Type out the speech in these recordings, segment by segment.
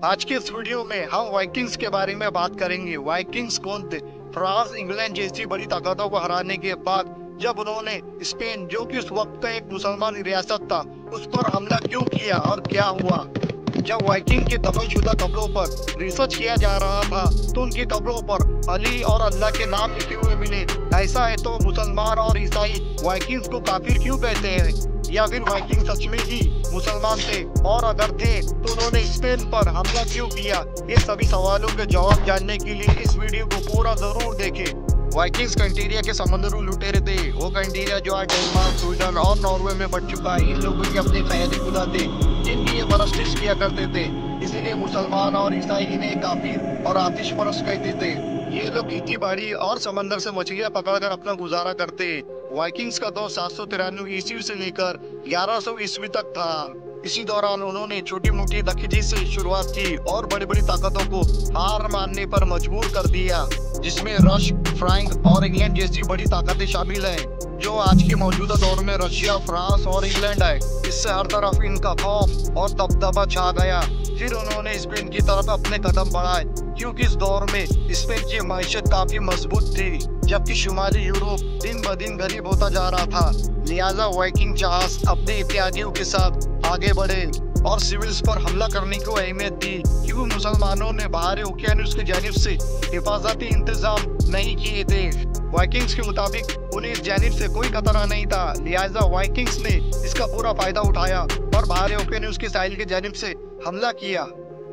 आज के इस वीडियो में हम वाइकिंग्स के बारे में बात करेंगे। वाइकिंग्स कौन थे? फ्रांस, इंग्लैंड जैसी बड़ी ताकतों को हराने के बाद जब उन्होंने स्पेन, जो कि उस वक्त का एक मुसलमान रियासत था, उस पर हमला क्यों किया और क्या हुआ? जब वाइकिंग के दफनशुदा कब्रों पर रिसर्च किया जा रहा था तो उनकी कब्रों पर अली और अल्लाह के नाम लिखे हुए मिले। ऐसा है तो मुसलमान और ईसाई वाइकिंग्स को काफिर क्यों कहते हैं? या फिर वाइकिंग सच में ही मुसलमान थे, और अगर थे तो उन्होंने स्पेन पर हमला क्यों किया? ये सभी सवालों के जवाब जानने के लिए इस वीडियो को पूरा जरूर देखें। वाइकिंग्स कंटीरिया के समंदरी लुटेरे थे। वो कंटीरिया जो आज डेनमार्क, स्वीडन और नॉर्वे में बढ़ चुका है। इन लोगों के अपने खयाली खुदा थे जिनकी ये परस्तिश किया करते थे। इसीलिए मुसलमान और ईसाई इन्हें काफिर और आतिश परस्त कहते थे। ये लोग खेती बाड़ी और समंदर से मछलियां पकड़कर अपना गुजारा करते। वाइकिंग्स का दौर 793 ईस्वी से लेकर 1100 ईस्वी तक था। इसी दौरान उन्होंने छोटी मोटी दखीजी से शुरुआत की और बड़ी बड़ी ताकतों को हार मानने पर मजबूर कर दिया, जिसमें रश, फ्रांक और इंग्लैंड जैसी बड़ी ताकतें शामिल हैं, जो आज के मौजूदा दौर में रशिया, फ्रांस और इंग्लैंड है। इससे हर तरफ इनका खौफ और दबदबा छा गया। फिर उन्होंने स्पेन की तरफ अपने कदम बढ़ाए, क्योंकि इस दौर में स्पेन की मईशत काफी मजबूत थी, जबकि शुमाली यूरोप दिन ब दिन गरीब होता जा रहा था। लिहाजा वाइकिंग जहाज अपने इत्यादियों के साथ आगे बढ़े और सिविल्स पर हमला करने को अहमियत दी, क्योंकि मुसलमानों ने बाहरी ओकियानूस की जानिब से हिफाजती इंतजाम नहीं किए थे। वाइकिंग्स के मुताबिक उन्हें इस जानिब से कोई खतरा नहीं था, लिहाजा वाइकिंग्स ने इसका पूरा फायदा उठाया और बाहरी ओकियानूस के साहिल की जानिब से हमला किया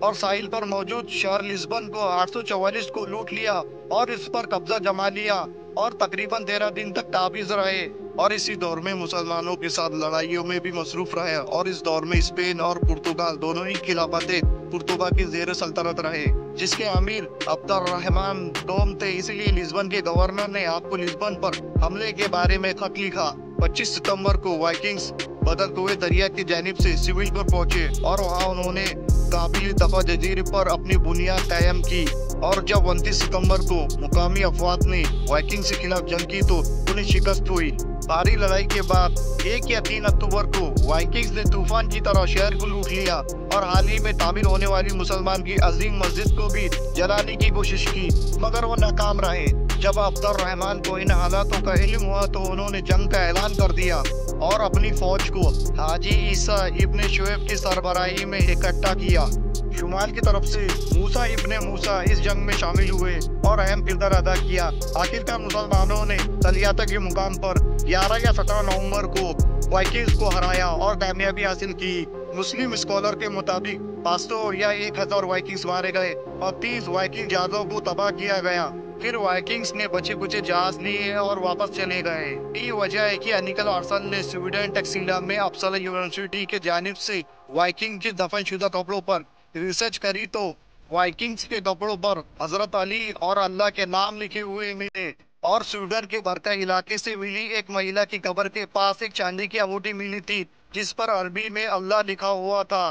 और साहिल पर मौजूद शहर लिस्बन को 844 को लूट लिया और इस पर कब्जा जमा लिया और तकरीबन 13 दिन तक काबिज रहे। और इसी दौर में मुसलमानों के साथ लड़ाइयों में भी मसरूफ रहे और इस दौर में स्पेन और पुर्तगाल दोनों ही खिलाफतें पुर्तगाल की जेर सल्तनत रहे, जिसके अमीर अब्दुर्रहमान डोम थे। इसलिए लिस्बन के गवर्नर ने आपको लिस्बन पर हमले के बारे में खत लिखा। 25 सितंबर को वाइकिंग्स बदरते हुए दरिया की जानिब से सिविल पर पहुंचे और वहां उन्होंने काबिल दफा जजीरे पर अपनी बुनियाद कायम की। और जब 29 सितंबर को मुकामी अफवाद ने वाइकिंग के खिलाफ जंग की तो उन्हें शिकस्त हुई। भारी लड़ाई के बाद 1 या 3 अक्टूबर को वाइकिंग्स ने तूफान की तरह शहर को लूट लिया और हाल ही में तामीर होने वाली मुसलमान की अजीम मस्जिद को भी जलाने की कोशिश की, मगर वो नाकाम रहे। जब अब्दुर्रहमान को इन हालातों का इल्म हुआ तो उन्होंने जंग का ऐलान कर दिया और अपनी फौज को हाजी ईसा इब्ने शुएब की सरबराही में इकट्ठा किया। शुमाल की तरफ से मूसा इब्ने मूसा इस जंग में शामिल हुए और अहम किरदार अदा किया। आखिरकार मुसलमानों ने तलियाता के मुकाम पर 11 या 17 नवंबर को वाइकिंग्स को हराया और कामयाबी हासिल की। मुस्लिम स्कॉलर के मुताबिक 500 या 1000 वाइकिंग्स मारे गए और 30 वाइकिंग जहाजों को तबाह किया गया। फिर वाइकिंग्स ने बचे कुचे जहाज लिए और वापस चले गए। ये वजह है कि अनिकल आर्सन ने स्वीडन टैक्सिला में अपसला यूनिवर्सिटी के जानिब से वाइकिंग के दफनशुदा कपड़ों पर रिसर्च करी तो वाइकिंग्स के कपड़ों पर हजरत अली और अल्लाह के नाम लिखे हुए मिले और स्वीडन के बरका इलाके से मिली एक महिला की कब्र के पास एक चांदी की अंगूठी मिली थी जिस पर अरबी में अल्लाह लिखा हुआ था।